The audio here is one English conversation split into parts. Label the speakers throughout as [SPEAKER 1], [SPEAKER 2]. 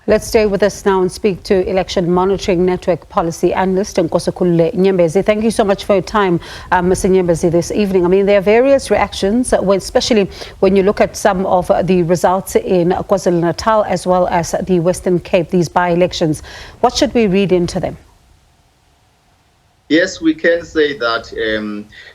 [SPEAKER 1] Let's stay with us now and speak to Election Monitoring Network Policy Analyst Nkosikhulule Nyembezi. Thank you so much for your time, Mr. Nyembezi, this evening. I mean, there are various reactions, especially when you look at some of the results in KwaZulu-Natal as well as the Western Cape, these by-elections. What should we read into them?
[SPEAKER 2] Yes, we can say that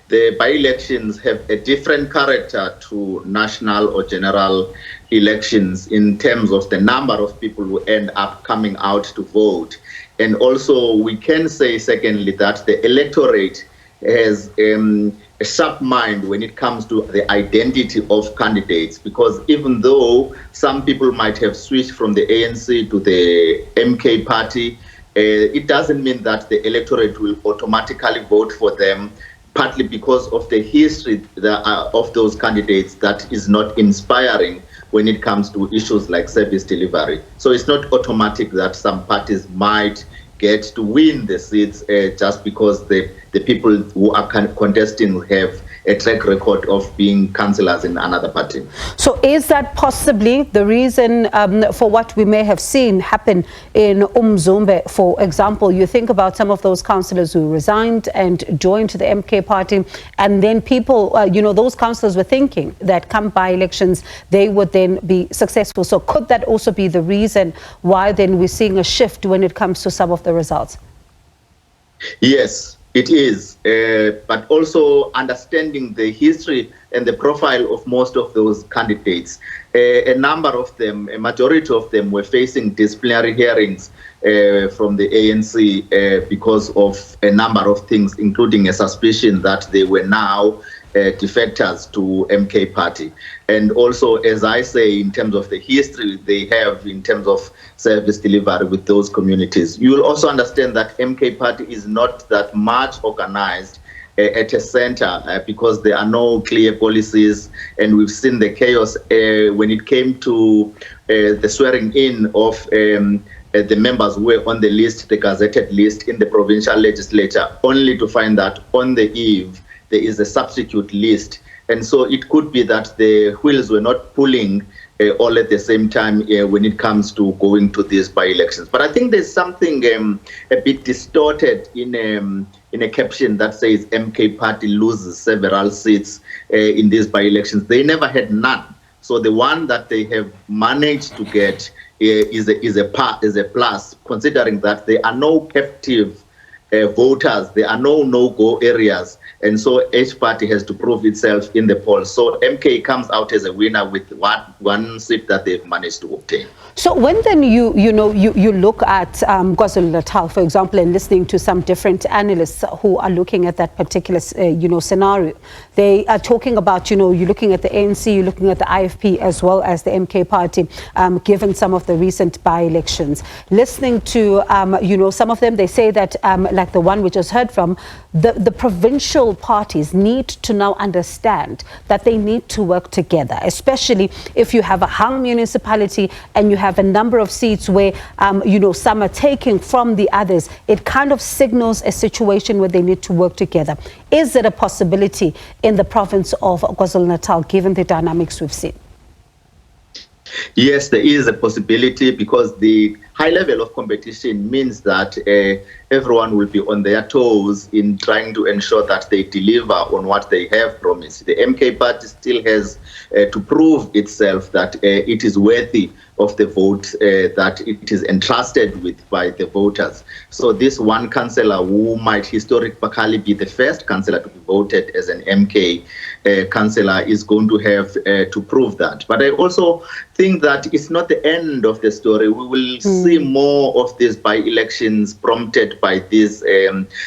[SPEAKER 2] the by-elections have a different character to national or general elections in terms of the number of people who end up coming out to vote. And also we can say, secondly, that the electorate has a sharp mind when it comes to the identity of candidates, because even though some people might have switched from the ANC to the MK party, it doesn't mean that the electorate will automatically vote for them, partly because of the history of those candidates that is not inspiring when it comes to issues like service delivery. So it's not automatic that some parties might get to win the seats just because the people who are contesting have a track record of being councillors in another party.
[SPEAKER 1] So is that possibly the reason for what we may have seen happen in Umzumbe? For example, you think about some of those councillors who resigned and joined the MK party, and then people, those councillors were thinking that come by elections, they would then be successful. So could that also be the reason why then we're seeing a shift when it comes to some of the results?
[SPEAKER 2] Yes. It is, but also understanding the history and the profile of most of those candidates. A number of them, a majority of them, were facing disciplinary hearings from the ANC because of a number of things, including a suspicion that they were now defectors to MK party. And also, as I say, in terms of the history they have in terms of service delivery with those communities. You will also understand that MK party is not that much organized at a center because there are no clear policies, and we've seen the chaos when it came to the swearing in of the members who were on the list, the gazetted list in the provincial legislature, only to find that on the eve there is a substitute list. And so it could be that the wheels were not pulling all at the same time when it comes to going to these by-elections. But I think there's something a bit distorted in a caption that says MK party loses several seats in these by-elections. They never had none. So the one that they have managed to get is a plus, considering that there are no captive voters, there are no-go areas, and so each party has to prove itself in the polls. So MK comes out as a winner with one seat that they've managed to obtain.
[SPEAKER 1] So when then you look at KwaZulu-Natal, for example, and listening to some different analysts who are looking at that particular scenario, they are talking about you're looking at the ANC, you're looking at the IFP as well as the MK party, given some of the recent by-elections. Listening to some of them, they say that like the one we just heard from, the provincial parties need to now understand that they need to work together, especially if you have a hung municipality and you have a number of seats where some are taking from the others. It kind of signals a situation where they need to work together. Is it a possibility in the province of KwaZulu-Natal, given the dynamics we've seen?
[SPEAKER 2] Yes, there is a possibility, because the high level of competition means that everyone will be on their toes in trying to ensure that they deliver on what they have promised. The MK party still has to prove itself that it is worthy of the vote that it is entrusted with by the voters. So this one councillor, who might historically be the first councillor to be voted as an MK councillor, is going to have to prove that. But I also think that it's not the end of the story. We will see more of these by-elections prompted by these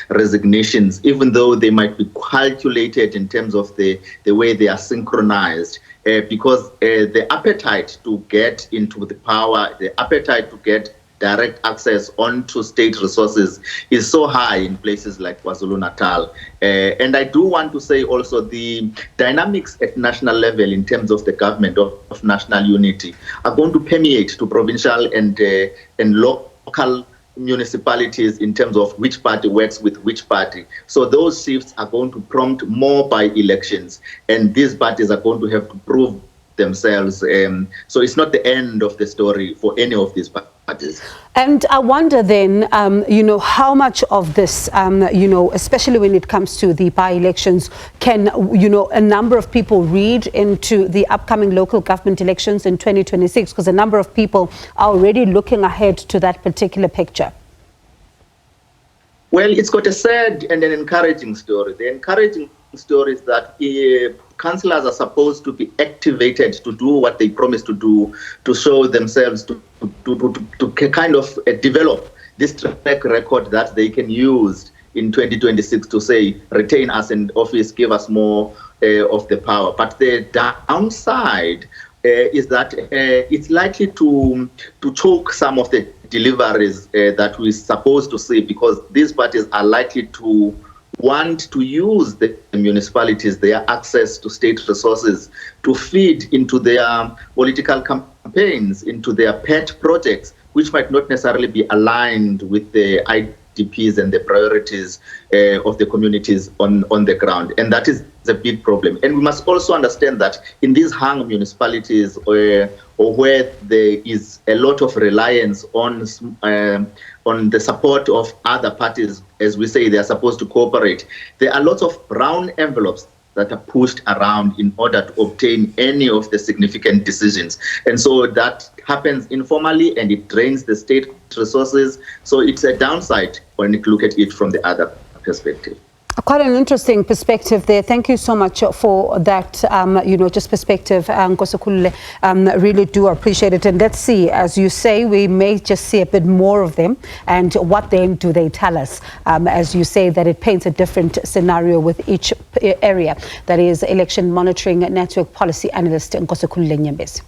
[SPEAKER 2] resignations, even though they might be calculated in terms of the way they are synchronized. Because the appetite to get into the power, the appetite to get direct access onto state resources is so high in places like KwaZulu-Natal. And I do want to say also the dynamics at national level in terms of the government of national unity are going to permeate to provincial and local municipalities in terms of which party works with which party. So those shifts are going to prompt more by-elections, and these parties are going to have to prove themselves. So it's not the end of the story for any of these parties.
[SPEAKER 1] And I wonder then, how much of this, especially when it comes to the by-elections, can, a number of people read into the upcoming local government elections in 2026? Because a number of people are already looking ahead to that particular picture.
[SPEAKER 2] Well, it's got a sad and an encouraging story. The encouraging story is that councillors are supposed to be activated to do what they promised to do, to show themselves, to kind of develop this track record that they can use in 2026 to say, retain us in office, give us more of the power. But the downside is that it's likely to choke some of the deliveries that we're supposed to see, because these parties are likely to want to use the municipalities, their access to state resources, to feed into their political campaigns, into their pet projects, which might not necessarily be aligned with the IDPs and the priorities of the communities on the ground. And that is a big problem. And we must also understand that in these hung municipalities, or where there is a lot of reliance on the support of other parties, as we say, they are supposed to cooperate, there are lots of brown envelopes that are pushed around in order to obtain any of the significant decisions. And so that happens informally, and it drains the state resources. So it's a downside when you look at it from the other perspective.
[SPEAKER 1] Quite an interesting perspective there. Thank you so much for that, just perspective, Nkosikhulule. Really do appreciate it. And let's see, as you say, we may just see a bit more of them. And what then do they tell us? As you say, that it paints a different scenario with each area. That is Election Monitoring Network Policy Analyst Nkosikhulule Nyembezi.